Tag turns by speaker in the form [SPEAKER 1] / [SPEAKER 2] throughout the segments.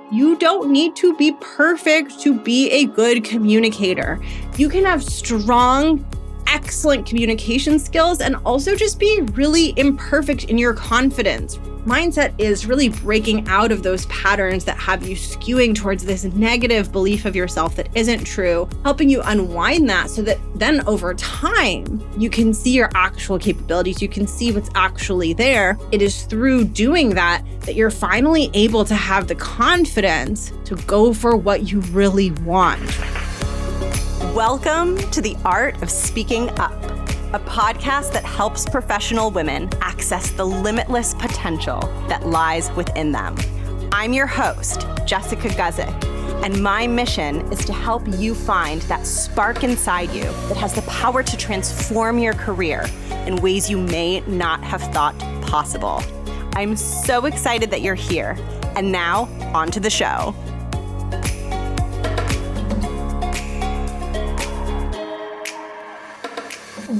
[SPEAKER 1] You don't need to be perfect to be a good communicator. You can have strong, excellent communication skills and also just be really imperfect in your confidence. Mindset is really breaking out of those patterns that have you skewing towards this negative belief of yourself that isn't true, helping you unwind that so that then over time, you can see your actual capabilities. You can see what's actually there. It is through doing that that you're finally able to have the confidence to go for what you really want.
[SPEAKER 2] Welcome to The Art of Speaking Up, a podcast that helps professional women access the limitless potential that lies within them. I'm your host, Jessica Guzik, and my mission is to help you find that spark inside you that has the power to transform your career in ways you may not have thought possible. I'm so excited that you're here. And now, on to the show.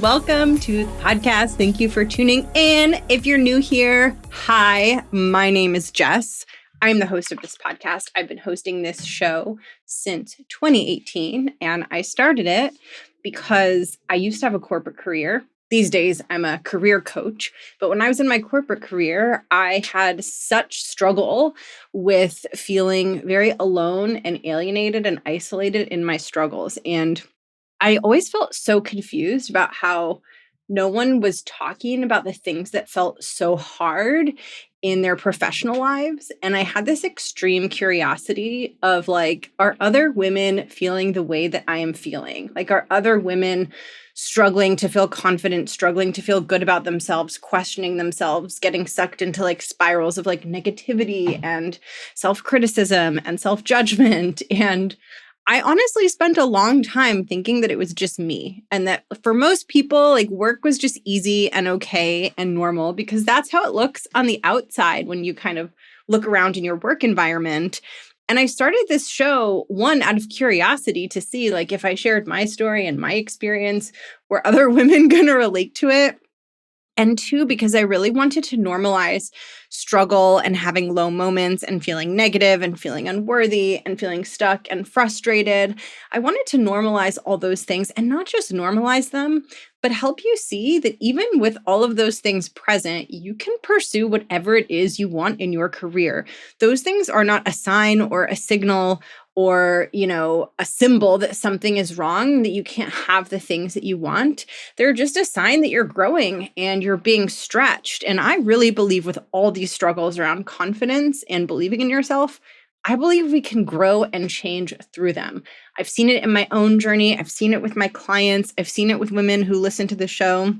[SPEAKER 1] Welcome to the podcast. Thank you for tuning in. If you're new here, hi, my name is Jess. I'm the host of this podcast. I've been hosting this show since 2018, and I started it because I used to have a corporate career. These days, I'm a career coach. But when I was in my corporate career, I had such struggle with feeling very alone and alienated and isolated in my struggles. And I always felt so confused about how no one was talking about the things that felt so hard in their professional lives. And I had this extreme curiosity of like, are other women feeling the way that I am feeling? Like, are other women struggling to feel confident, struggling to feel good about themselves, questioning themselves, getting sucked into like spirals of like negativity and self-criticism and self-judgment? And I honestly spent a long time thinking that it was just me and that for most people, like work was just easy and okay and normal because that's how it looks on the outside when you kind of look around in your work environment. And I started this show, one, out of curiosity to see like if I shared my story and my experience, were other women going to relate to it? And two, because I really wanted to normalize struggle and having low moments and feeling negative and feeling unworthy and feeling stuck and frustrated. I wanted to normalize all those things and not just normalize them, but help you see that even with all of those things present, you can pursue whatever it is you want in your career. Those things are not a sign or a signal or, a symbol that something is wrong, that you can't have the things that you want. They're just a sign that you're growing and you're being stretched. And I really believe with all these struggles around confidence and believing in yourself, I believe we can grow and change through them. I've seen it in my own journey. I've seen it with my clients. I've seen it with women who listen to the show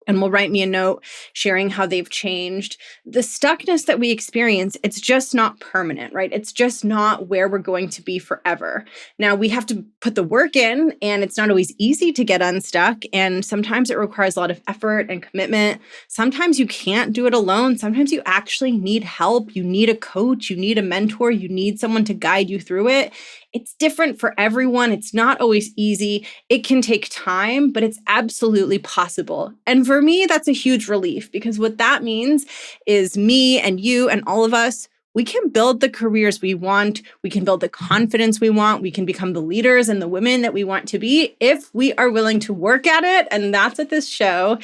[SPEAKER 1] and will write me a note sharing how they've changed. The stuckness that we experience, it's just not permanent, right? It's just not where we're going to be forever. Now, we have to put the work in, and it's not always easy to get unstuck. And sometimes it requires a lot of effort and commitment. Sometimes you can't do it alone. Sometimes you actually need help. You need a coach. You need a mentor. You need someone to guide you through it. It's different for everyone. It's not always easy. It can take time, but it's absolutely possible. And for me, that's a huge relief because what that means is me and you and all of us, we can build the careers we want. We can build the confidence we want. We can become the leaders and the women that we want to be if we are willing to work at it. And that's what this show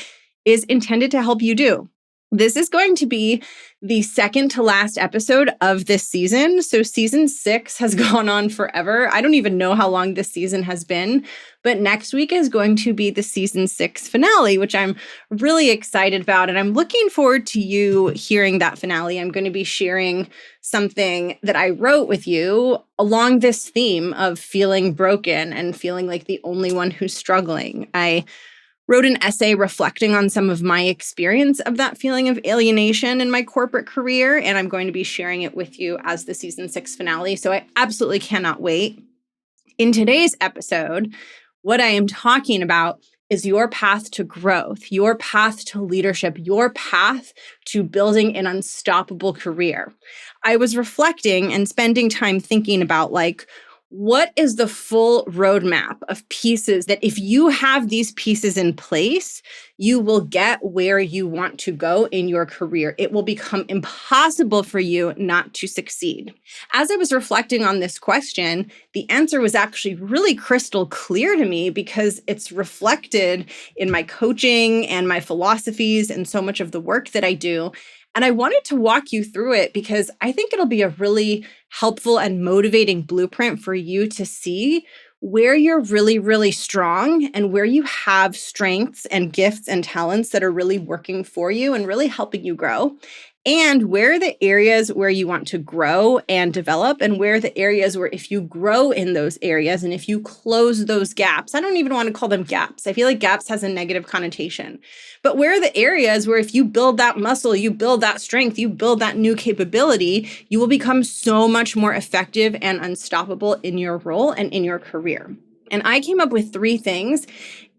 [SPEAKER 1] is intended to help you do. This is going to be the second to last episode of this season. So season 6 has gone on forever. I don't even know how long this season has been, but next week is going to be the season 6 finale, which I'm really excited about. And I'm looking forward to you hearing that finale. I'm going to be sharing something that I wrote with you along this theme of feeling broken and feeling like the only one who's struggling. I wrote an essay reflecting on some of my experience of that feeling of alienation in my corporate career, and I'm going to be sharing it with you as the season 6 finale. So I absolutely cannot wait. In today's episode, what I am talking about is your path to growth, your path to leadership, your path to building an unstoppable career. I was reflecting and spending time thinking about what is the full roadmap of pieces that if you have these pieces in place, you will get where you want to go in your career. It will become impossible for you not to succeed. As I was reflecting on this question, the answer was actually really crystal clear to me because it's reflected in my coaching and my philosophies and so much of the work that I do. And I wanted to walk you through it because I think it'll be a really helpful and motivating blueprint for you to see where you're really, really strong and where you have strengths and gifts and talents that are really working for you and really helping you grow. And where are the areas where you want to grow and develop, and where are the areas where if you grow in those areas and if you close those gaps, I don't even want to call them gaps. I feel like gaps has a negative connotation. But where are the areas where if you build that muscle, you build that strength, you build that new capability, you will become so much more effective and unstoppable in your role and in your career. And I came up with 3 things.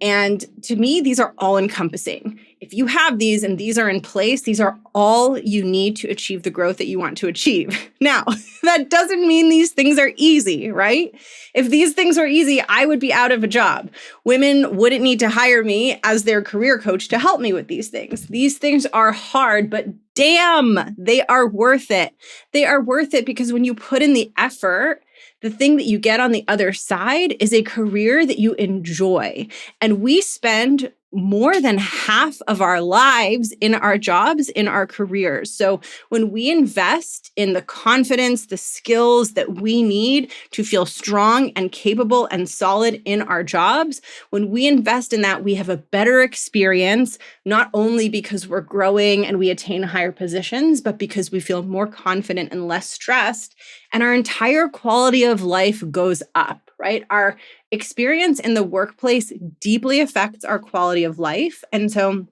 [SPEAKER 1] And to me, these are all encompassing. If you have these and these are in place, these are all you need to achieve the growth that you want to achieve. Now, that doesn't mean these things are easy, right? If these things are easy, I would be out of a job. Women wouldn't need to hire me as their career coach to help me with these things. These things are hard, but damn, they are worth it. They are worth it because when you put in the effort, the thing that you get on the other side is a career that you enjoy. And we spend more than half of our lives in our jobs, in our careers. So when we invest in the confidence, the skills that we need to feel strong and capable and solid in our jobs, when we invest in that, we have a better experience, not only because we're growing and we attain higher positions, but because we feel more confident and less stressed. And our entire quality of life goes up, right? Our experience in the workplace deeply affects our quality of life. And so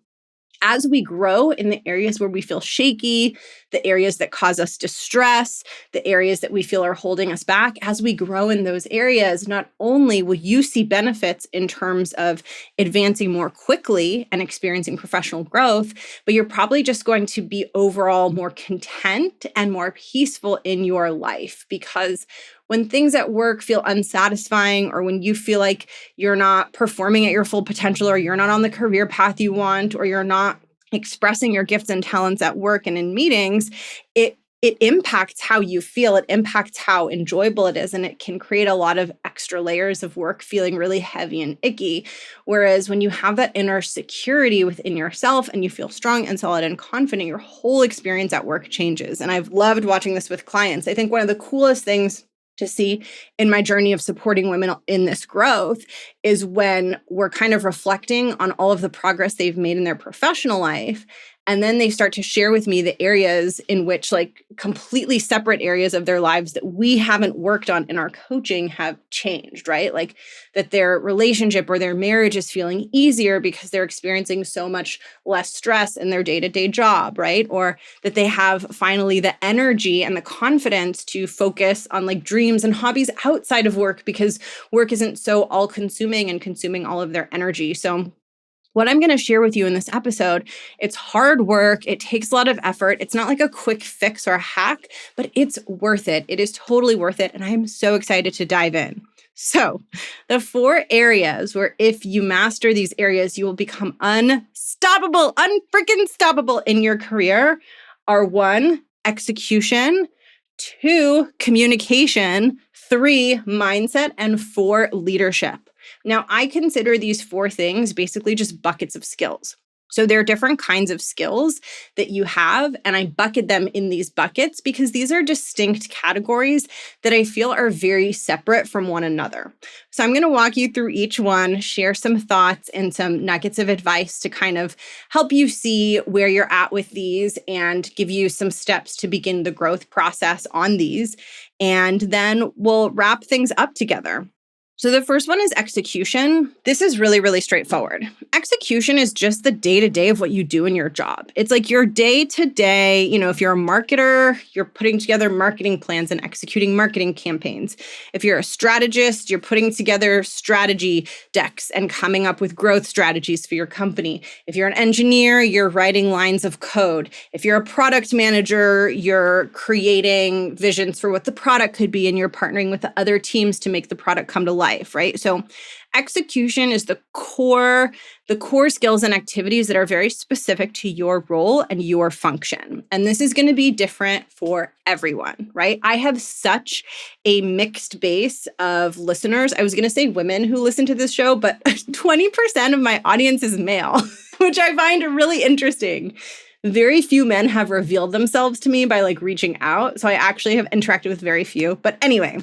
[SPEAKER 1] as we grow in the areas where we feel shaky, the areas that cause us distress, the areas that we feel are holding us back, as we grow in those areas, not only will you see benefits in terms of advancing more quickly and experiencing professional growth, but you're probably just going to be overall more content and more peaceful in your life. Because when things at work feel unsatisfying, or when you feel like you're not performing at your full potential, or you're not on the career path you want, or you're not expressing your gifts and talents at work and in meetings, it impacts how you feel. It impacts how enjoyable it is. And it can create a lot of extra layers of work feeling really heavy and icky. Whereas when you have that inner security within yourself and you feel strong and solid and confident, your whole experience at work changes. And I've loved watching this with clients. I think one of the coolest things to see in my journey of supporting women in this growth is when we're kind of reflecting on all of the progress they've made in their professional life. And then they start to share with me the areas in which, like, completely separate areas of their lives that we haven't worked on in our coaching have changed, right? Like that their relationship or their marriage is feeling easier because they're experiencing so much less stress in their day-to-day job, right? Or that they have finally the energy and the confidence to focus on like dreams and hobbies outside of work because work isn't so all-consuming and consuming all of their energy. So what I'm going to share with you in this episode, it's hard work. It takes a lot of effort. It's not like a quick fix or a hack, but it's worth it. It is totally worth it. And I'm so excited to dive in. So the 4 areas where if you master these areas, you will become unstoppable, unfreaking stoppable in your career are 1, execution, 2, communication, 3, mindset, and 4, leadership. Now, I consider these 4 things basically just buckets of skills. So there are different kinds of skills that you have, and I bucket them in these buckets because these are distinct categories that I feel are very separate from one another. So I'm going to walk you through each one, share some thoughts and some nuggets of advice to kind of help you see where you're at with these and give you some steps to begin the growth process on these. And then we'll wrap things up together. So the first one is execution. This is really, really straightforward. Execution is just the day-to-day of what you do in your job. It's like your day-to-day, if you're a marketer, you're putting together marketing plans and executing marketing campaigns. If you're a strategist, you're putting together strategy decks and coming up with growth strategies for your company. If you're an engineer, you're writing lines of code. If you're a product manager, you're creating visions for what the product could be, and you're partnering with the other teams to make the product come to life. Right? So execution is the core skills and activities that are very specific to your role and your function. And this is going to be different for everyone, right? I have such a mixed base of listeners. I was going to say women who listen to this show, but 20% of my audience is male, which I find really interesting. Very few men have revealed themselves to me by reaching out. So I actually have interacted with very few. But anyway,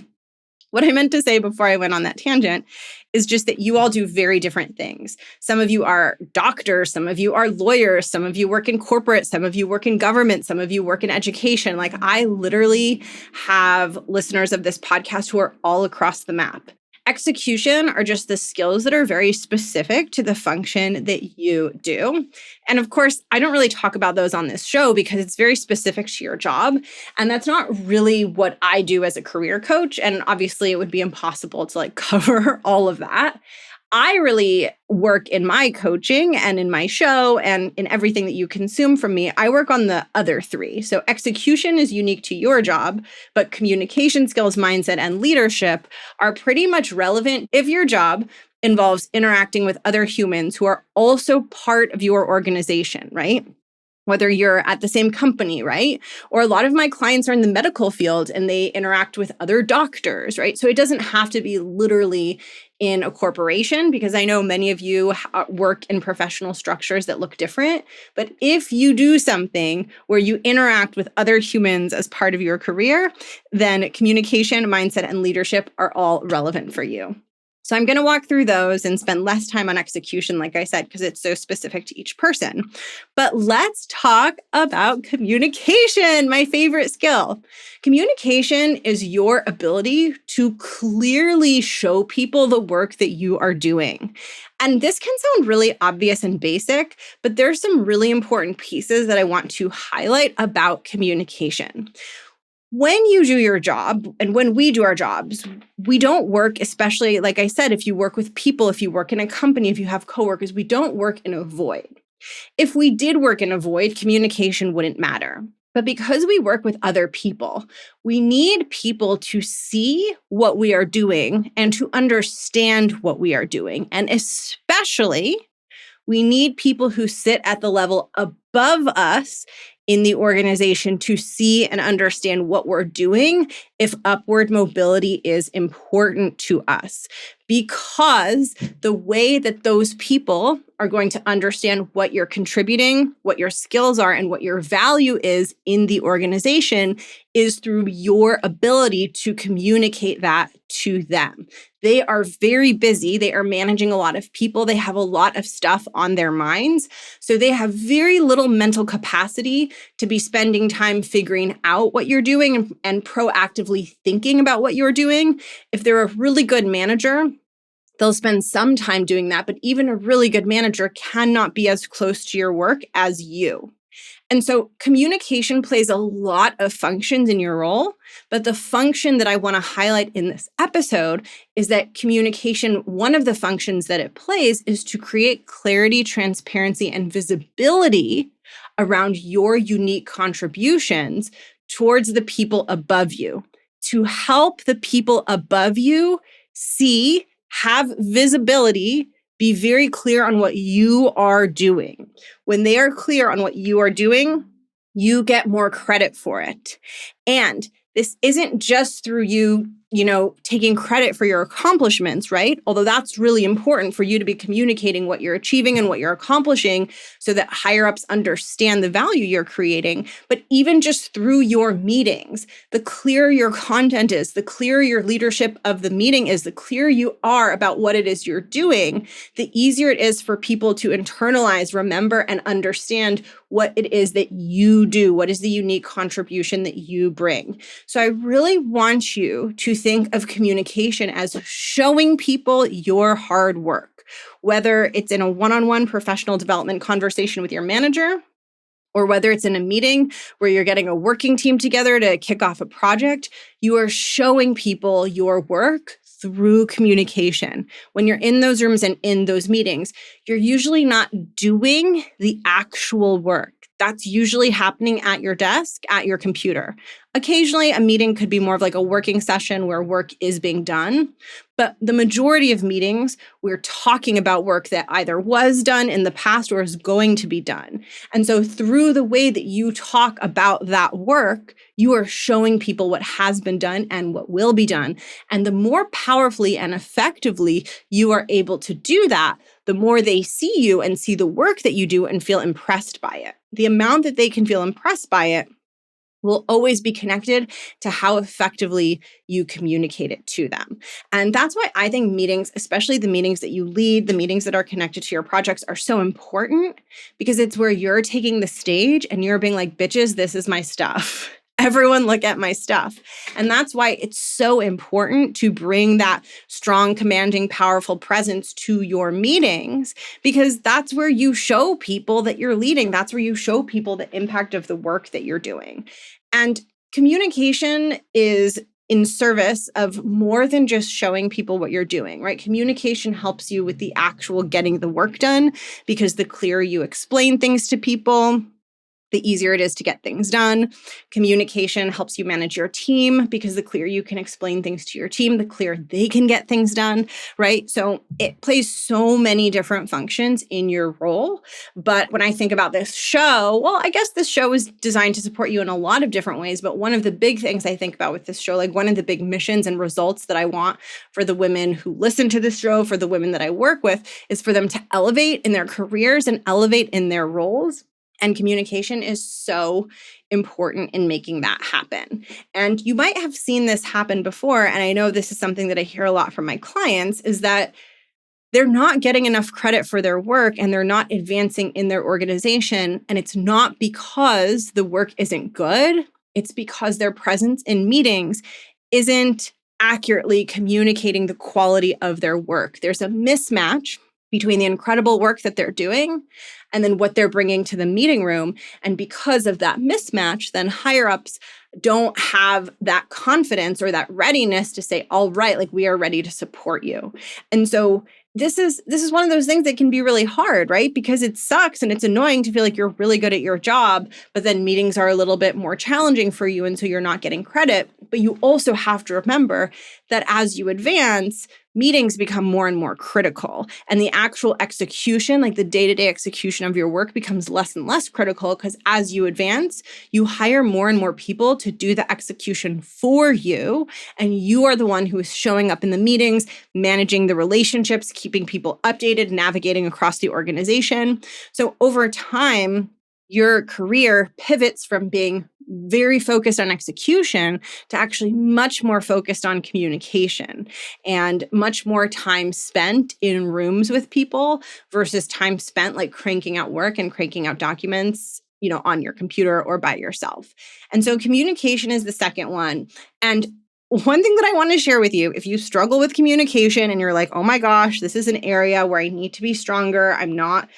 [SPEAKER 1] what I meant to say before I went on that tangent is just that you all do very different things. Some of you are doctors, some of you are lawyers, some of you work in corporate, some of you work in government, some of you work in education. I literally have listeners of this podcast who are all across the map. Execution are just the skills that are very specific to the function that you do. And of course, I don't really talk about those on this show because it's very specific to your job. And that's not really what I do as a career coach. And obviously, it would be impossible to cover all of that. I really work in my coaching and in my show and in everything that you consume from me. I work on the other three. So execution is unique to your job, but communication skills, mindset, and leadership are pretty much relevant if your job involves interacting with other humans who are also part of your organization, right? Whether you're at the same company, right? Or a lot of my clients are in the medical field and they interact with other doctors, right? So it doesn't have to be literally in a corporation, because I know many of you work in professional structures that look different. But if you do something where you interact with other humans as part of your career, then communication, mindset, and leadership are all relevant for you. So I'm going to walk through those and spend less time on execution, like I said, because it's so specific to each person. But let's talk about communication, my favorite skill. Communication is your ability to clearly show people the work that you are doing. And this can sound really obvious and basic, but there's some really important pieces that I want to highlight about communication. When you do your job and when we do our jobs, we don't work, especially, like I said, if you work with people, if you work in a company, if you have coworkers, we don't work in a void. If we did work in a void, communication wouldn't matter. But because we work with other people, we need people to see what we are doing and to understand what we are doing. And especially, we need people who sit at the level above us in the organization to see and understand what we're doing if upward mobility is important to us. Because the way that those people are going to understand what you're contributing, what your skills are, and what your value is in the organization is through your ability to communicate that to them. They are very busy. They are managing a lot of people. They have a lot of stuff on their minds. So they have very little mental capacity to be spending time figuring out what you're doing and proactively thinking about what you're doing. If they're a really good manager, they'll spend some time doing that, but even a really good manager cannot be as close to your work as you. And so communication plays a lot of functions in your role, but the function that I want to highlight in this episode is that communication, one of the functions that it plays is to create clarity, transparency, and visibility around your unique contributions towards the people above you, to help the people above you see, have visibility, be very clear on what you are doing. When they are clear on what you are doing, you get more credit for it. And this isn't just through you, taking credit for your accomplishments, right? Although that's really important for you to be communicating what you're achieving and what you're accomplishing so that higher ups understand the value you're creating. But even just through your meetings, the clearer your content is, the clearer your leadership of the meeting is, the clearer you are about what it is you're doing, the easier it is for people to internalize, remember, and understand what it is that you do, what is the unique contribution that you bring. So I really want you to think of communication as showing people your hard work, whether it's in a one-on-one professional development conversation with your manager, or whether it's in a meeting where you're getting a working team together to kick off a project, you are showing people your work through communication. When you're in those rooms and in those meetings, you're usually not doing the actual work. That's usually happening at your desk, at your computer. Occasionally, a meeting could be more of like a working session where work is being done. But the majority of meetings, we're talking about work that either was done in the past or is going to be done. And so through the way that you talk about that work, you are showing people what has been done and what will be done. And the more powerfully and effectively you are able to do that, the more they see you and see the work that you do and feel impressed by it. The amount that they can feel impressed by it will always be connected to how effectively you communicate it to them. And that's why I think meetings, especially the meetings that you lead, the meetings that are connected to your projects, are so important, because it's where you're taking the stage and you're being like, bitches, this is my stuff. Everyone look at my stuff. And that's why it's so important to bring that strong, commanding, powerful presence to your meetings, because that's where you show people that you're leading. That's where you show people the impact of the work that you're doing. And communication is in service of more than just showing people what you're doing, right? Communication helps you with the actual getting the work done, because the clearer you explain things to people, the easier it is to get things done. Communication helps you manage your team, because the clearer you can explain things to your team, the clearer they can get things done, right? So it plays so many different functions in your role. But when I think about this show, well, I guess this show is designed to support you in a lot of different ways. But one of the big things I think about with this show, like one of the big missions and results that I want for the women who listen to this show, for the women that I work with, is for them to elevate in their careers and elevate in their roles. And communication is so important in making that happen. And you might have seen this happen before. And I know this is something that I hear a lot from my clients, is that they're not getting enough credit for their work and they're not advancing in their organization. And it's not because the work isn't good. It's because their presence in meetings isn't accurately communicating the quality of their work. There's a mismatch between the incredible work that they're doing and then what they're bringing to the meeting room. And because of that mismatch, then higher ups don't have that confidence or that readiness to say, all right, like we are ready to support you. And so this is one of those things that can be really hard, right? Because it sucks and it's annoying to feel like you're really good at your job, but then meetings are a little bit more challenging for you. And so you're not getting credit. But you also have to remember that as you advance, meetings become more and more critical. And the actual execution, like the day-to-day execution of your work, becomes less and less critical, because as you advance, you hire more and more people to do the execution for you. And you are the one who is showing up in the meetings, managing the relationships, keeping people updated, navigating across the organization. So over time, your career pivots from being very focused on execution to actually much more focused on communication, and much more time spent in rooms with people versus time spent like cranking out work and cranking out documents, on your computer or by yourself. And so communication is the second one. And one thing that I want to share with you, if you struggle with communication and you're like, oh my gosh, this is an area where I need to be stronger. I'm not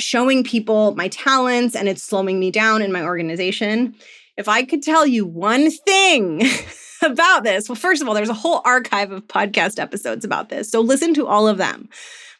[SPEAKER 1] showing people my talents and it's slowing me down in my organization. If I could tell you one thing about this, well, first of all, there's a whole archive of podcast episodes about this, so listen to all of them.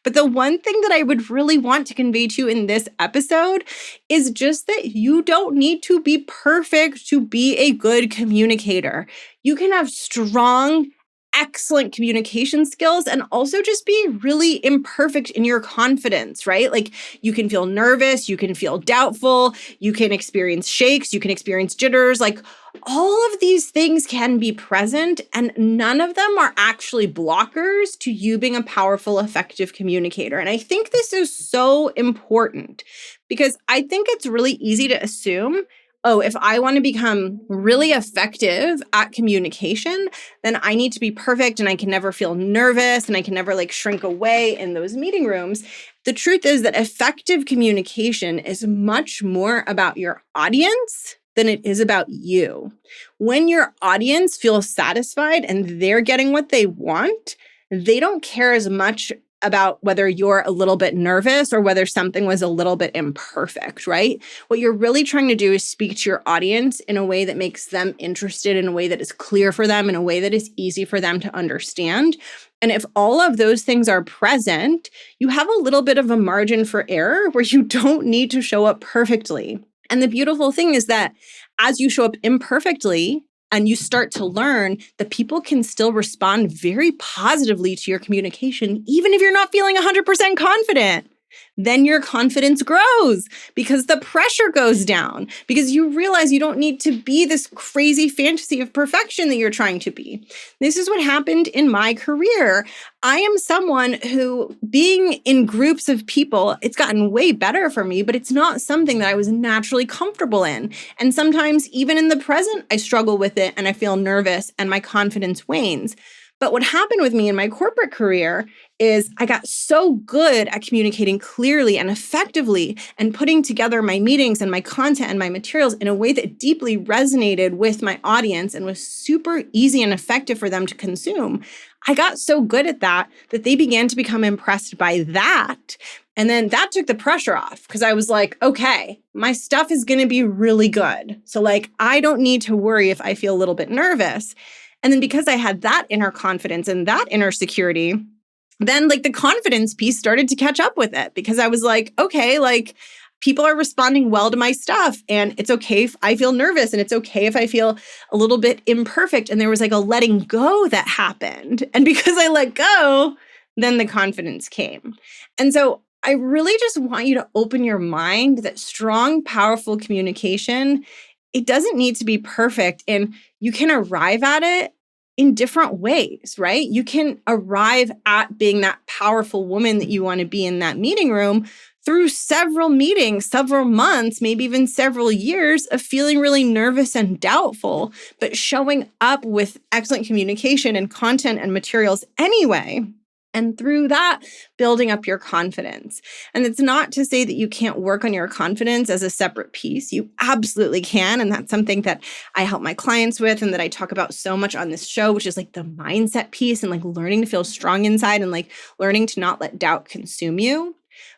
[SPEAKER 1] But the one thing that I would really want to convey to you in this episode is just that you don't need to be perfect to be a good communicator. You can have strong, excellent communication skills and also just be really imperfect in your confidence, right? Like you can feel nervous, you can feel doubtful, you can experience shakes, you can experience jitters, like all of these things can be present, and none of them are actually blockers to you being a powerful, effective communicator. And I think this is so important, because I think it's really easy to assume, oh, if I want to become really effective at communication, then I need to be perfect and I can never feel nervous and I can never shrink away in those meeting rooms. The truth is that effective communication is much more about your audience than it is about you. When your audience feels satisfied and they're getting what they want, they don't care as much about whether you're a little bit nervous or whether something was a little bit imperfect, right? What you're really trying to do is speak to your audience in a way that makes them interested, in a way that is clear for them, in a way that is easy for them to understand. And if all of those things are present, you have a little bit of a margin for error where you don't need to show up perfectly. And the beautiful thing is that as you show up imperfectly, and you start to learn that people can still respond very positively to your communication, even if you're not feeling 100% confident. Then your confidence grows because the pressure goes down, because you realize you don't need to be this crazy fantasy of perfection that you're trying to be. This is what happened in my career. I am someone who, being in groups of people, it's gotten way better for me, but it's not something that I was naturally comfortable in. And sometimes even in the present, I struggle with it and I feel nervous and my confidence wanes. But what happened with me in my corporate career is I got so good at communicating clearly and effectively and putting together my meetings and my content and my materials in a way that deeply resonated with my audience and was super easy and effective for them to consume. I got so good at that they began to become impressed by that. And then that took the pressure off because I was like, okay, my stuff is going to be really good. So like, I don't need to worry if I feel a little bit nervous. And then because I had that inner confidence and that inner security, then like the confidence piece started to catch up with it because I was like, okay, like people are responding well to my stuff and it's okay if I feel nervous and it's okay if I feel a little bit imperfect. And there was like a letting go that happened. And because I let go, then the confidence came. And so I really just want you to open your mind that strong, powerful communication, it doesn't need to be perfect and you can arrive at it in different ways, right? You can arrive at being that powerful woman that you want to be in that meeting room through several meetings, several months, maybe even several years of feeling really nervous and doubtful, but showing up with excellent communication and content and materials anyway. And through that, building up your confidence. And it's not to say that you can't work on your confidence as a separate piece. You absolutely can. And that's something that I help my clients with and that I talk about so much on this show, which is like the mindset piece and like learning to feel strong inside and like learning to not let doubt consume you.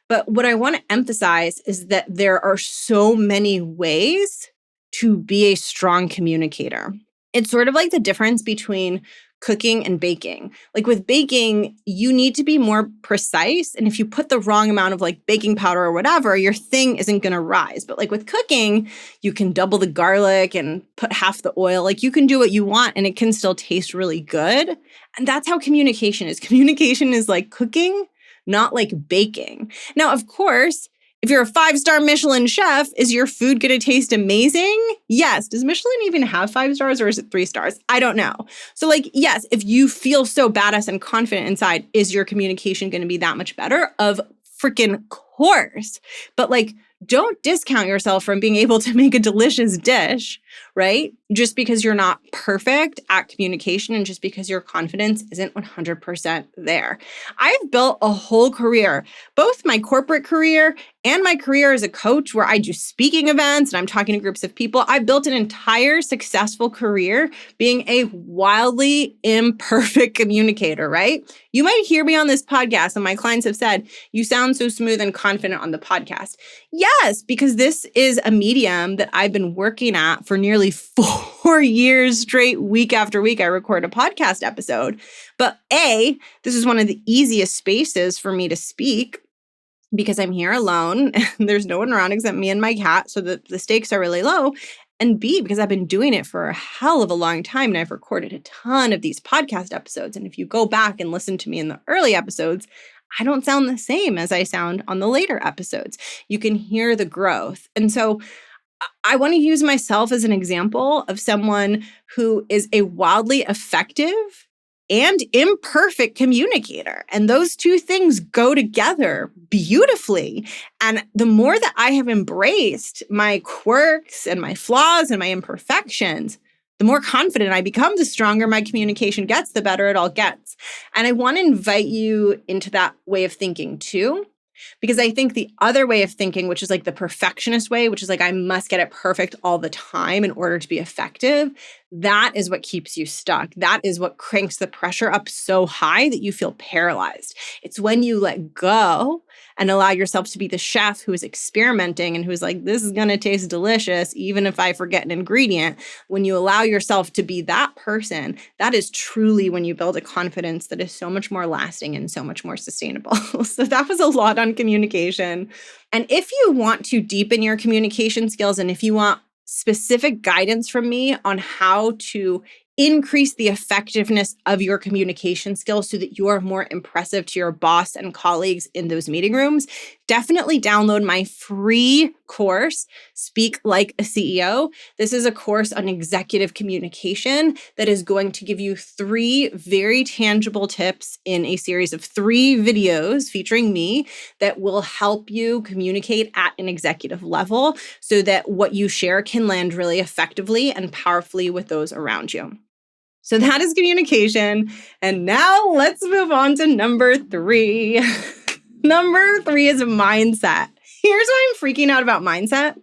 [SPEAKER 1] But what I want to emphasize is that there are so many ways to be a strong communicator. It's sort of like the difference between cooking and baking. Like with baking, you need to be more precise. And if you put the wrong amount of like baking powder or whatever, your thing isn't going to rise. But like with cooking, you can double the garlic and put half the oil. Like you can do what you want and it can still taste really good. And that's how communication is. Communication is like cooking, not like baking. Now, of course, if you're a 5-star Michelin chef, is your food going to taste amazing? Yes. Does Michelin even have 5 stars or is it 3 stars? I don't know. So like, yes, if you feel so badass and confident inside, is your communication going to be that much better? Of freaking course. But like, don't discount yourself from being able to make a delicious dish, right? Just because you're not perfect at communication and just because your confidence isn't 100% there. I've built a whole career, both my corporate career and my career as a coach where I do speaking events and I'm talking to groups of people. I've built an entire successful career being a wildly imperfect communicator, right? You might hear me on this podcast and my clients have said, you sound so smooth and confident on the podcast. Yes, because this is a medium that I've been working at for nearly 4 years straight, week after week, I record a podcast episode. But A, this is one of the easiest spaces for me to speak because I'm here alone and there's no one around except me and my cat. So the stakes are really low. And B, because I've been doing it for a hell of a long time and I've recorded a ton of these podcast episodes. And if you go back and listen to me in the early episodes, I don't sound the same as I sound on the later episodes. You can hear the growth. And so I want to use myself as an example of someone who is a wildly effective and imperfect communicator. And those two things go together beautifully. And the more that I have embraced my quirks and my flaws and my imperfections, the more confident I become, the stronger my communication gets, the better it all gets. And I want to invite you into that way of thinking too. Because I think the other way of thinking, which is like the perfectionist way, which is like, I must get it perfect all the time in order to be effective, that is what keeps you stuck. That is what cranks the pressure up so high that you feel paralyzed. It's when you let go and allow yourself to be the chef who is experimenting and who's like, this is going to taste delicious, even if I forget an ingredient. When you allow yourself to be that person, that is truly when you build a confidence that is so much more lasting and so much more sustainable. So that was a lot on communication. And if you want to deepen your communication skills, and if you want specific guidance from me on how to increase the effectiveness of your communication skills so that you are more impressive to your boss and colleagues in those meeting rooms, definitely download my free course, Speak Like a CEO. This is a course on executive communication that is going to give you 3 very tangible tips in a series of 3 videos featuring me that will help you communicate at an executive level so that what you share can land really effectively and powerfully with those around you. So that is communication. And now let's move on to number 3. Number 3 is mindset. Here's why I'm freaking out about mindset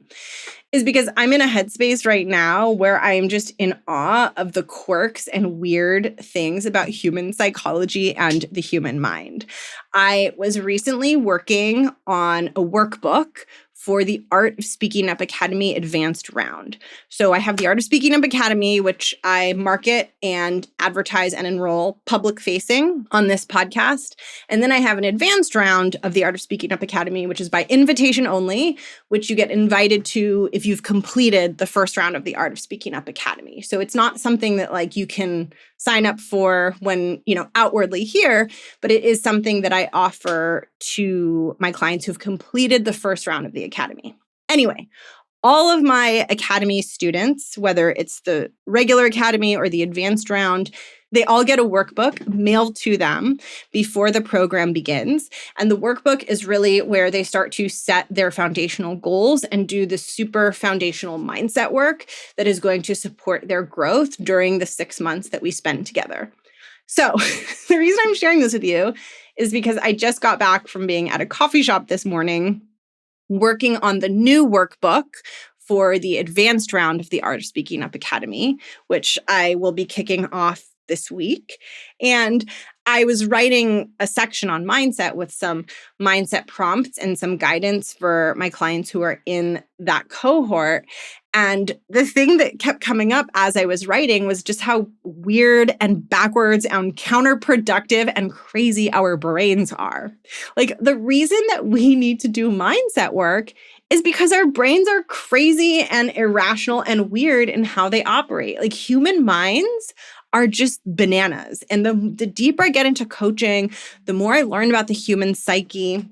[SPEAKER 1] is because I'm in a headspace right now where I am just in awe of the quirks and weird things about human psychology and the human mind. I was recently working on a workbook for the Art of Speaking Up Academy Advanced Round. So I have the Art of Speaking Up Academy, which I market and advertise and enroll public facing on this podcast. And then I have an advanced round of the Art of Speaking Up Academy, which is by invitation only, which you get invited to if you've completed the first round of the Art of Speaking Up Academy. So it's not something that like you can sign up for when, outwardly here, but it is something that I offer to my clients who've completed the first round of the academy. Anyway, all of my academy students, whether it's the regular academy or the advanced round, they all get a workbook mailed to them before the program begins. And the workbook is really where they start to set their foundational goals and do the super foundational mindset work that is going to support their growth during the 6 months that we spend together. So the reason I'm sharing this with you is because I just got back from being at a coffee shop this morning working on the new workbook for the advanced round of the Art of Speaking Up Academy, which I will be kicking off this week. And I was writing a section on mindset with some mindset prompts and some guidance for my clients who are in that cohort. And the thing that kept coming up as I was writing was just how weird and backwards and counterproductive and crazy our brains are. Like the reason that we need to do mindset work is because our brains are crazy and irrational and weird in how they operate. Like human minds are just bananas. And the deeper I get into coaching, the more I learn about the human psyche,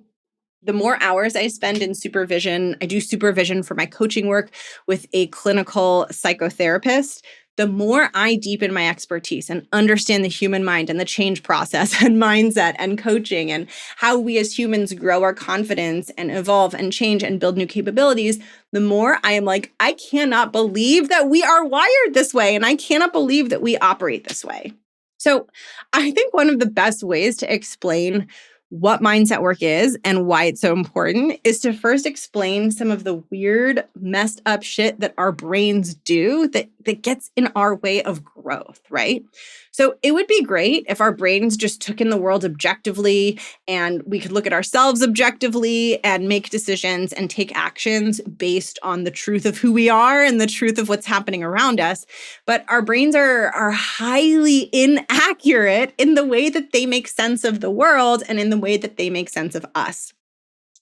[SPEAKER 1] the more hours I spend in supervision. I do supervision for my coaching work with a clinical psychotherapist. The more I deepen my expertise and understand the human mind and the change process and mindset and coaching and how we as humans grow our confidence and evolve and change and build new capabilities, the more I am like, I cannot believe that we are wired this way. And I cannot believe that we operate this way. So I think one of the best ways to explain what mindset work is and why it's so important is to first explain some of the weird, messed up shit that our brains do that gets in our way of growth, right? So it would be great if our brains just took in the world objectively and we could look at ourselves objectively and make decisions and take actions based on the truth of who we are and the truth of what's happening around us. But our brains are highly inaccurate in the way that they make sense of the world and in the way that they make sense of us.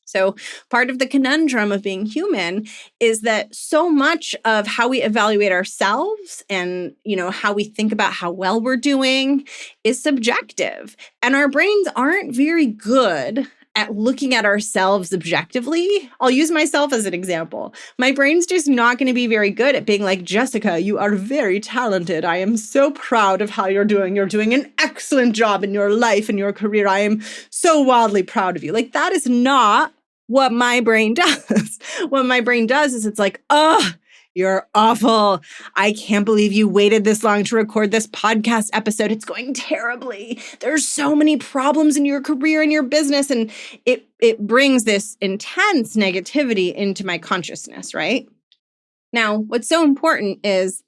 [SPEAKER 1] So part of the conundrum of being human is that so much of how we evaluate ourselves and, how we think about how well we're doing is subjective. And our brains aren't very good at looking at ourselves objectively. I'll use myself as an example. My brain's just not going to be very good at being like, Jessica, you are very talented. I am so proud of how you're doing. You're doing an excellent job in your life and your career. I am so wildly proud of you. Like that is not what my brain does. What my brain does is it's like, You're awful. I can't believe you waited this long to record this podcast episode. It's going terribly. There's so many problems in your career and your business. And it brings this intense negativity into my consciousness, right? Now, what's so important is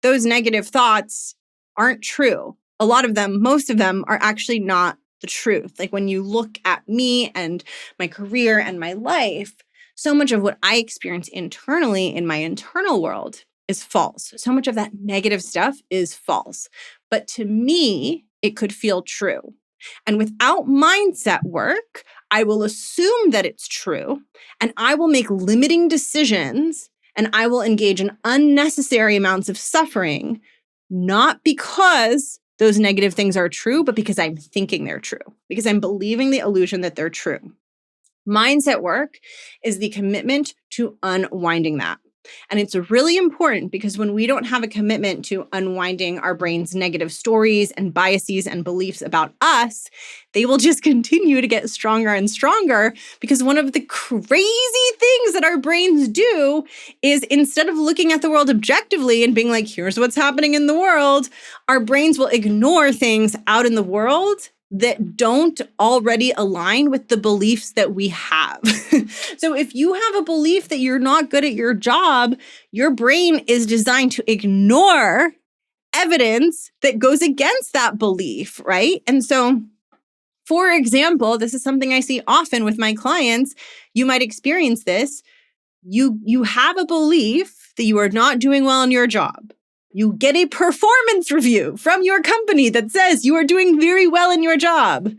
[SPEAKER 1] those negative thoughts aren't true. A lot of them, most of them are actually not the truth. Like when you look at me and my career and my life, so much of what I experience internally in my internal world is false. So much of that negative stuff is false. But to me, it could feel true. And without mindset work, I will assume that it's true and I will make limiting decisions and I will engage in unnecessary amounts of suffering, not because those negative things are true, but because I'm thinking they're true, because I'm believing the illusion that they're true. Mindset work is the commitment to unwinding that. And it's really important because when we don't have a commitment to unwinding our brain's negative stories and biases and beliefs about us, they will just continue to get stronger and stronger, because one of the crazy things that our brains do is, instead of looking at the world objectively and being like, here's what's happening in the world, our brains will ignore things out in the world that don't already align with the beliefs that we have. So if you have a belief that you're not good at your job, your brain is designed to ignore evidence that goes against that belief, right? And so, for example, this is something I see often with my clients. You might experience this. You have a belief that you are not doing well in your job. You get a performance review from your company that says you are doing very well in your job.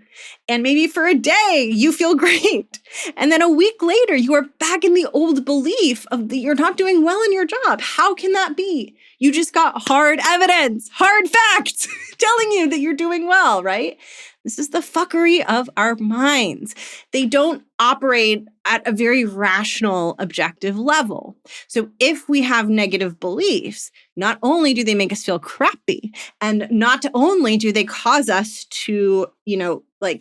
[SPEAKER 1] And maybe for a day, you feel great. And then a week later, you are back in the old belief of that you're not doing well in your job. How can that be? You just got hard evidence, hard facts telling you that you're doing well, right? This is the fuckery of our minds. They don't operate at a very rational, objective level. So if we have negative beliefs, not only do they make us feel crappy, and not only do they cause us to,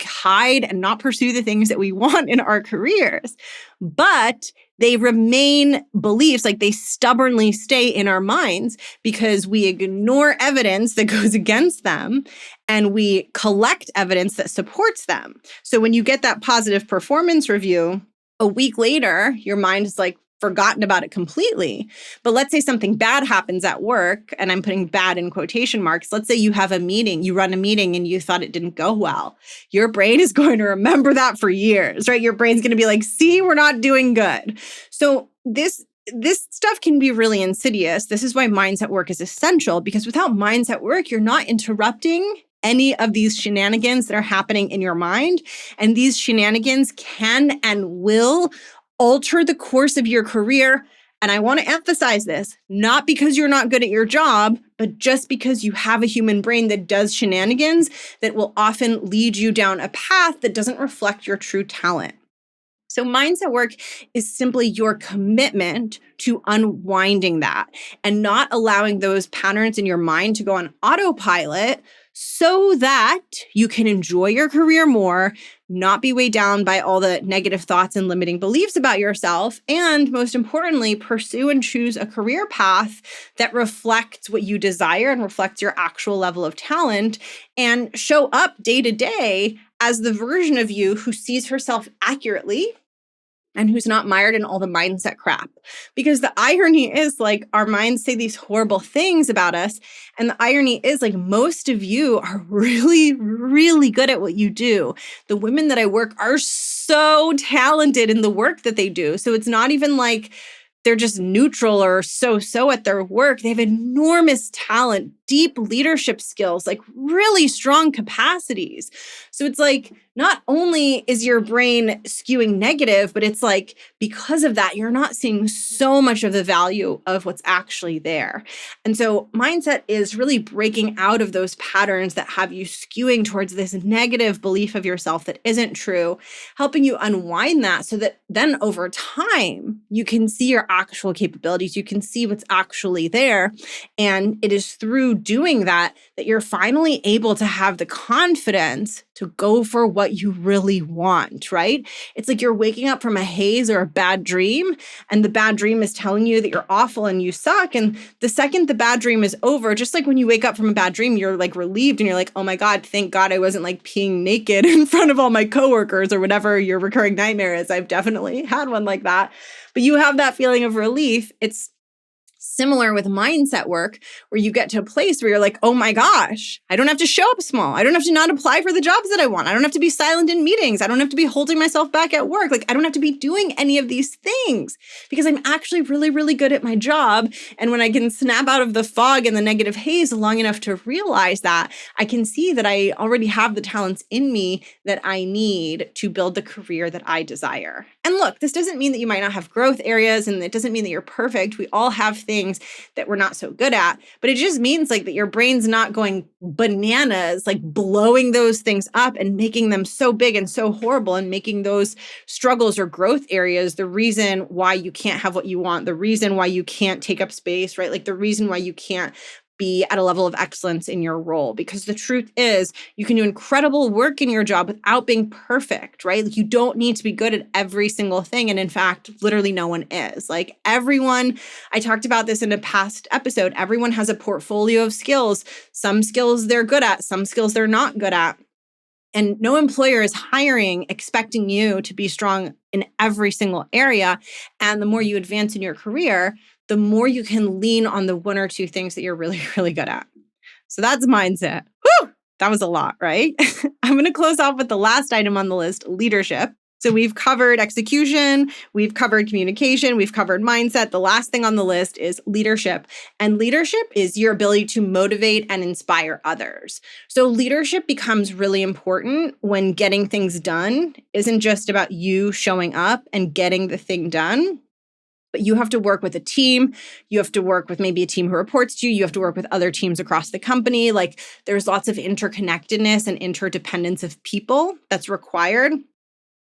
[SPEAKER 1] hide and not pursue the things that we want in our careers, but they remain beliefs, like they stubbornly stay in our minds because we ignore evidence that goes against them and we collect evidence that supports them. So when you get that positive performance review, a week later, your mind is like forgotten about it completely. But let's say something bad happens at work, and I'm putting bad in quotation marks. Let's say you have a meeting, you run a meeting and you thought it didn't go well. Your brain is going to remember that for years, right? Your brain's going to be like, see, we're not doing good. So this stuff can be really insidious. This is why mindset work is essential, because without mindset work, you're not interrupting any of these shenanigans that are happening in your mind. And these shenanigans can and will alter the course of your career. And I want to emphasize this, not because you're not good at your job, but just because you have a human brain that does shenanigans that will often lead you down a path that doesn't reflect your true talent. So mindset work is simply your commitment to unwinding that and not allowing those patterns in your mind to go on autopilot, so that you can enjoy your career more, not be weighed down by all the negative thoughts and limiting beliefs about yourself, and most importantly, pursue and choose a career path that reflects what you desire and reflects your actual level of talent, and show up day to day as the version of you who sees herself accurately and who's not mired in all the mindset crap. Because the irony is, like, our minds say these horrible things about us. And the irony is, like, most of you are really, really good at what you do. The women that I work are so talented in the work that they do. So it's not even like they're just neutral or so at their work. They have enormous talent, deep leadership skills, like really strong capacities. So it's like, not only is your brain skewing negative, but it's like, because of that, you're not seeing so much of the value of what's actually there. And so mindset is really breaking out of those patterns that have you skewing towards this negative belief of yourself that isn't true, helping you unwind that so that then over time, you can see your actual capabilities, you can see what's actually there. And it is through doing that you're finally able to have the confidence to go for what you really want, right? It's like you're waking up from a haze or a bad dream, and the bad dream is telling you that you're awful and you suck. And the second the bad dream is over, just like when you wake up from a bad dream, you're like relieved and you're like, oh my God, thank God I wasn't like peeing naked in front of all my coworkers or whatever your recurring nightmare is. I've definitely had one like that. But you have that feeling of relief. It's similar with mindset work, where you get to a place where you're like, oh my gosh, I don't have to show up small. I don't have to not apply for the jobs that I want. I don't have to be silent in meetings. I don't have to be holding myself back at work. Like, I don't have to be doing any of these things because I'm actually really, really good at my job. And when I can snap out of the fog and the negative haze long enough to realize that, I can see that I already have the talents in me that I need to build the career that I desire. And look, this doesn't mean that you might not have growth areas, and it doesn't mean that you're perfect. We all have things that we're not so good at, but it just means like that your brain's not going bananas, like blowing those things up and making them so big and so horrible and making those struggles or growth areas the reason why you can't have what you want, the reason why you can't take up space, right? Like the reason why you can't be at a level of excellence in your role. Because the truth is, you can do incredible work in your job without being perfect, right? Like you don't need to be good at every single thing. And in fact, literally no one is. Like everyone, I talked about this in a past episode, everyone has a portfolio of skills. Some skills they're good at, some skills they're not good at. And no employer is hiring expecting you to be strong in every single area. And the more you advance in your career, the more you can lean on the one or two things that you're really, really good at. So that's mindset. Whew, that was a lot, right? I'm going to close off with the last item on the list, leadership. So we've covered execution, we've covered communication, we've covered mindset. The last thing on the list is leadership. And leadership is your ability to motivate and inspire others. So leadership becomes really important when getting things done isn't just about you showing up and getting the thing done. But you have to work with a team. You have to work with maybe a team who reports to you. You have to work with other teams across the company. Like there's lots of interconnectedness and interdependence of people that's required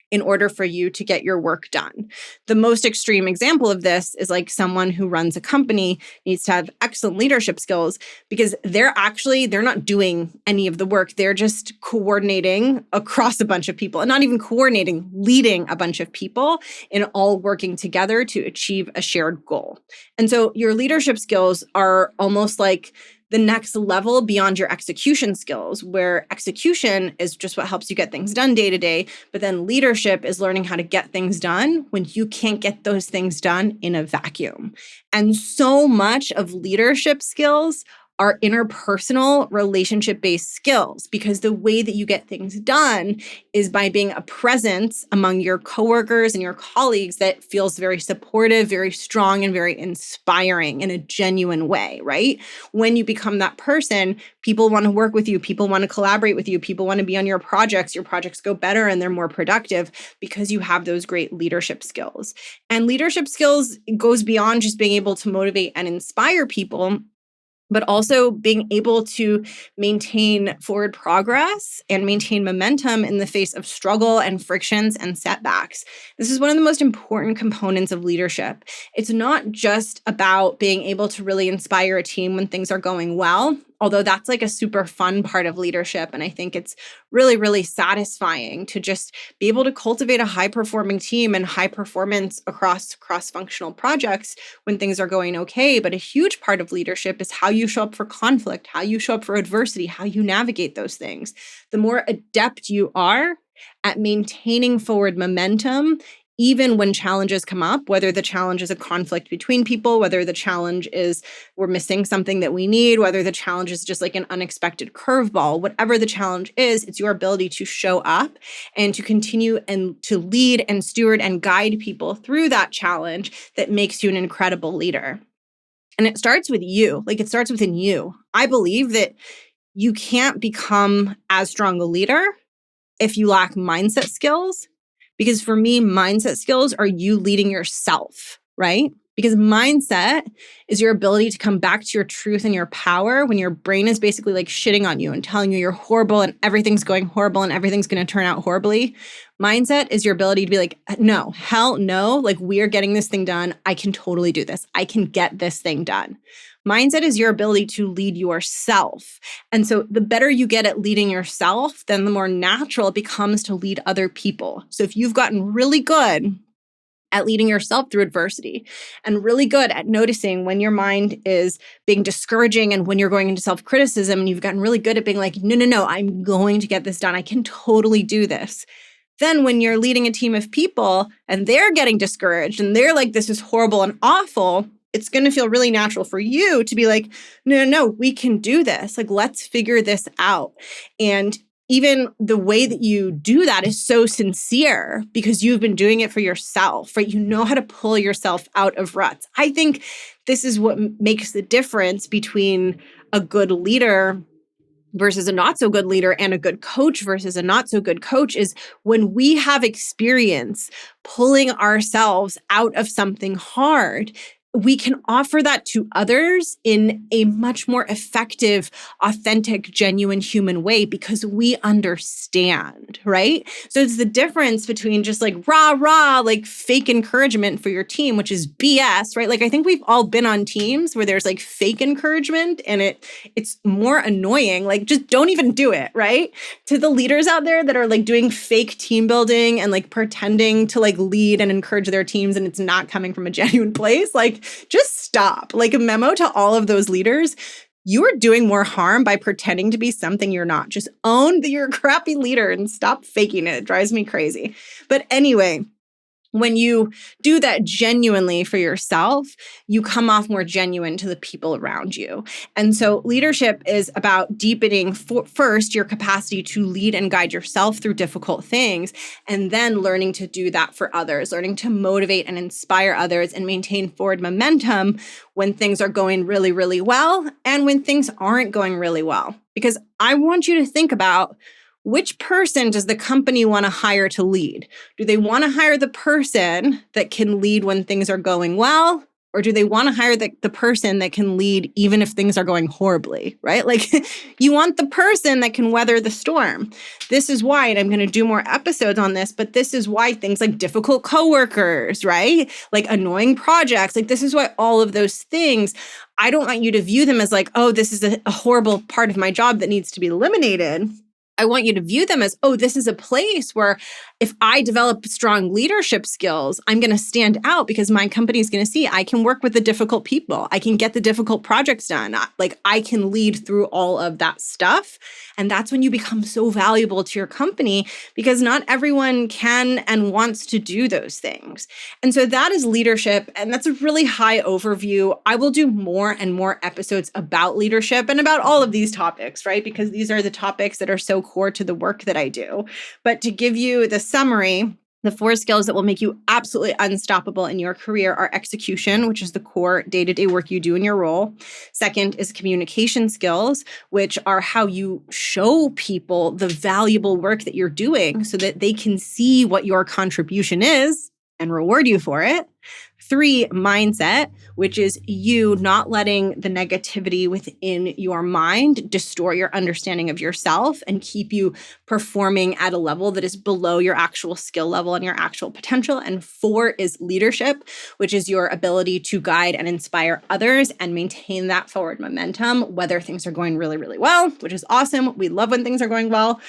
[SPEAKER 1] in order for you to get your work done. The most extreme example of this is like someone who runs a company needs to have excellent leadership skills because they're not doing any of the work. They're just coordinating across a bunch of people and not even coordinating, leading a bunch of people and all working together to achieve a shared goal. And so your leadership skills are almost like the next level beyond your execution skills, where execution is just what helps you get things done day to day. But then leadership is learning how to get things done when you can't get those things done in a vacuum. And so much of leadership skills are interpersonal relationship-based skills, because the way that you get things done is by being a presence among your coworkers and your colleagues that feels very supportive, very strong, and very inspiring in a genuine way, right? When you become that person, people want to work with you, people want to collaborate with you, people want to be on your projects go better and they're more productive because you have those great leadership skills. And leadership skills goes beyond just being able to motivate and inspire people, but also being able to maintain forward progress and maintain momentum in the face of struggle and frictions and setbacks. This is one of the most important components of leadership. It's not just about being able to really inspire a team when things are going well, although that's like a super fun part of leadership. And I think it's really, really satisfying to just be able to cultivate a high-performing team and high performance across cross-functional projects when things are going okay. But a huge part of leadership is how you show up for conflict, how you show up for adversity, how you navigate those things. The more adept you are at maintaining forward momentum, even when challenges come up, whether the challenge is a conflict between people, whether the challenge is we're missing something that we need, whether the challenge is just like an unexpected curveball, whatever the challenge is, it's your ability to show up and to continue and to lead and steward and guide people through that challenge that makes you an incredible leader. And it starts with you, like it starts within you. I believe that you can't become as strong a leader if you lack mindset skills. Because for me, mindset skills are you leading yourself, right? Because mindset is your ability to come back to your truth and your power when your brain is basically like shitting on you and telling you you're horrible and everything's going horrible and everything's going to turn out horribly. Mindset is your ability to be like, no, hell no, like we are getting this thing done. I can totally do this. I can get this thing done. Mindset is your ability to lead yourself. And so the better you get at leading yourself, then the more natural it becomes to lead other people. So if you've gotten really good at leading yourself through adversity and really good at noticing when your mind is being discouraging and when you're going into self-criticism, and you've gotten really good at being like, no, I'm going to get this done. I can totally do this. Then when you're leading a team of people and they're getting discouraged and they're like, this is horrible and awful, it's going to feel really natural for you to be like, no, we can do this. Like, let's figure this out. And even the way that you do that is so sincere because you've been doing it for yourself, right? You know how to pull yourself out of ruts. I think this is what makes the difference between a good leader versus a not so good leader and a good coach versus a not so good coach is when we have experience pulling ourselves out of something hard, we can offer that to others in a much more effective, authentic, genuine human way because we understand, right? So it's the difference between just like rah, like fake encouragement for your team, which is BS, right? Like I think we've all been on teams where there's like fake encouragement and it's more annoying. Like just don't even do it, right? To the leaders out there that are like doing fake team building and like pretending to like lead and encourage their teams and it's not coming from a genuine place, like just stop. Like a memo to all of those leaders. You are doing more harm by pretending to be something you're not. Just own that you're a crappy leader and stop faking it. It drives me crazy. But anyway, when you do that genuinely for yourself, you come off more genuine to the people around you. And so leadership is about deepening first your capacity to lead and guide yourself through difficult things, and then learning to do that for others, learning to motivate and inspire others and maintain forward momentum when things are going really, really well and when things aren't going really well. Because I want you to think about, which person does the company want to hire to lead? Do they want to hire the person that can lead when things are going well? Or do they want to hire the person that can lead even if things are going horribly, right? Like you want the person that can weather the storm. This is why, and I'm going to do more episodes on this, but this is why things like difficult coworkers, right? Like annoying projects, like this is why all of those things, I don't want you to view them as like, oh, this is a horrible part of my job that needs to be eliminated. I want you to view them as, oh, this is a place where if I develop strong leadership skills, I'm going to stand out because my company is going to see I can work with the difficult people. I can get the difficult projects done. Like I can lead through all of that stuff. And that's when you become so valuable to your company because not everyone can and wants to do those things. And so that is leadership. And that's a really high overview. I will do more and more episodes about leadership and about all of these topics, right? Because these are the topics that are so core to the work that I do. But to give you the summary, the 4 skills that will make you absolutely unstoppable in your career are execution, which is the core day-to-day work you do in your role. Second is communication skills, which are how you show people the valuable work that you're doing so that they can see what your contribution is and reward you for it. 3, mindset, which is you not letting the negativity within your mind distort your understanding of yourself and keep you performing at a level that is below your actual skill level and your actual potential. And 4 is leadership, which is your ability to guide and inspire others and maintain that forward momentum, whether things are going really, really well, which is awesome. We love when things are going well,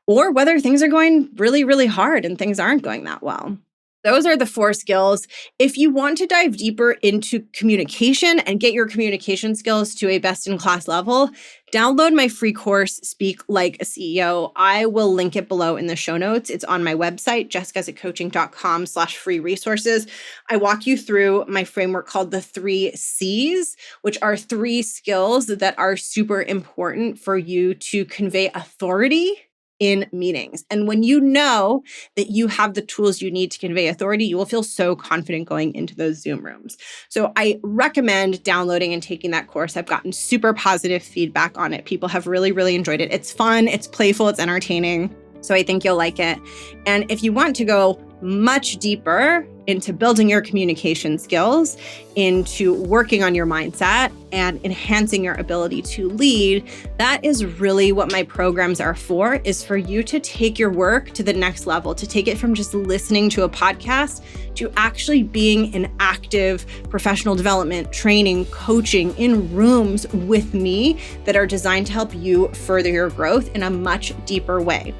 [SPEAKER 1] or whether things are going really, really hard and things aren't going that well. Those are the 4 skills. If you want to dive deeper into communication and get your communication skills to a best-in-class level, download my free course, Speak Like a CEO. I will link it below in the show notes. It's on my website, jessguzikcoaching.com/free resources. I walk you through my framework called the 3 C's, which are 3 skills that are super important for you to convey authority in meetings. And when you know that you have the tools you need to convey authority, you will feel so confident going into those Zoom rooms. So I recommend downloading and taking that course. I've gotten super positive feedback on it. People have really, really enjoyed it. It's fun, it's playful, it's entertaining. So I think you'll like it. And if you want to go much deeper into building your communication skills, into working on your mindset and enhancing your ability to lead, that is really what my programs are for, is for you to take your work to the next level, to take it from just listening to a podcast to actually being in active professional development, training, coaching in rooms with me that are designed to help you further your growth in a much deeper way.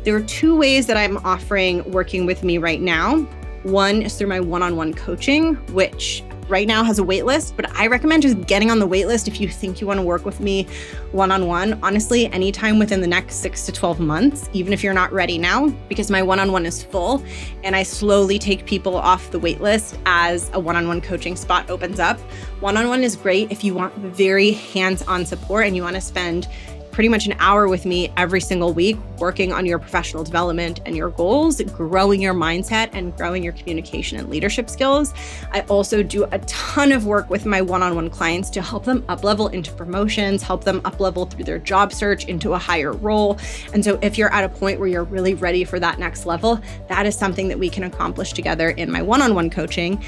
[SPEAKER 1] There are 2 ways that I'm offering working with me right now. One is through my one-on-one coaching, which right now has a wait list, but I recommend just getting on the wait list if you think you want to work with me one-on-one. Honestly, anytime within the next 6 to 12 months, even if you're not ready now, because my one-on-one is full and I slowly take people off the wait list as a one-on-one coaching spot opens up. One-on-one is great if you want very hands-on support and you want to spend pretty much an hour with me every single week, working on your professional development and your goals, growing your mindset and growing your communication and leadership skills. I also do a ton of work with my one-on-one clients to help them up-level into promotions, help them up-level through their job search into a higher role. And so if you're at a point where you're really ready for that next level, that is something that we can accomplish together in my one-on-one coaching.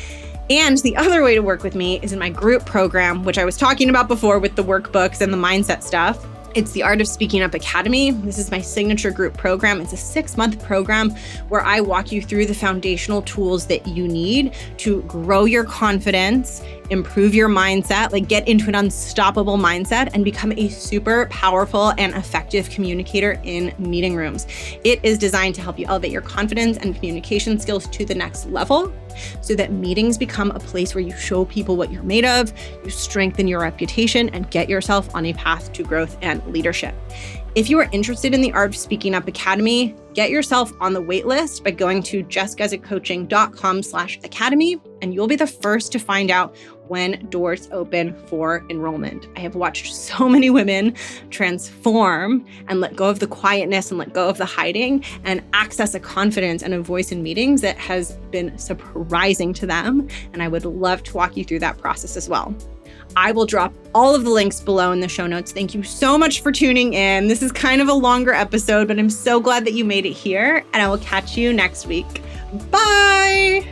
[SPEAKER 1] And the other way to work with me is in my group program, which I was talking about before with the workbooks and the mindset stuff. It's the Art of Speaking Up Academy. This is my signature group program. It's a 6-month program where I walk you through the foundational tools that you need to grow your confidence, improve your mindset, like get into an unstoppable mindset and become a super powerful and effective communicator in meeting rooms. It is designed to help you elevate your confidence and communication skills to the next level, so that meetings become a place where you show people what you're made of, you strengthen your reputation, and get yourself on a path to growth and leadership. If you are interested in the Art of Speaking Up Academy, get yourself on the wait list by going to jessguzikcoaching.com/academy, and you'll be the first to find out when doors open for enrollment. I have watched so many women transform and let go of the quietness and let go of the hiding and access a confidence and a voice in meetings that has been surprising to them. And I would love to walk you through that process as well. I will drop all of the links below in the show notes. Thank you so much for tuning in. This is kind of a longer episode, but I'm so glad that you made it here, and I will catch you next week. Bye.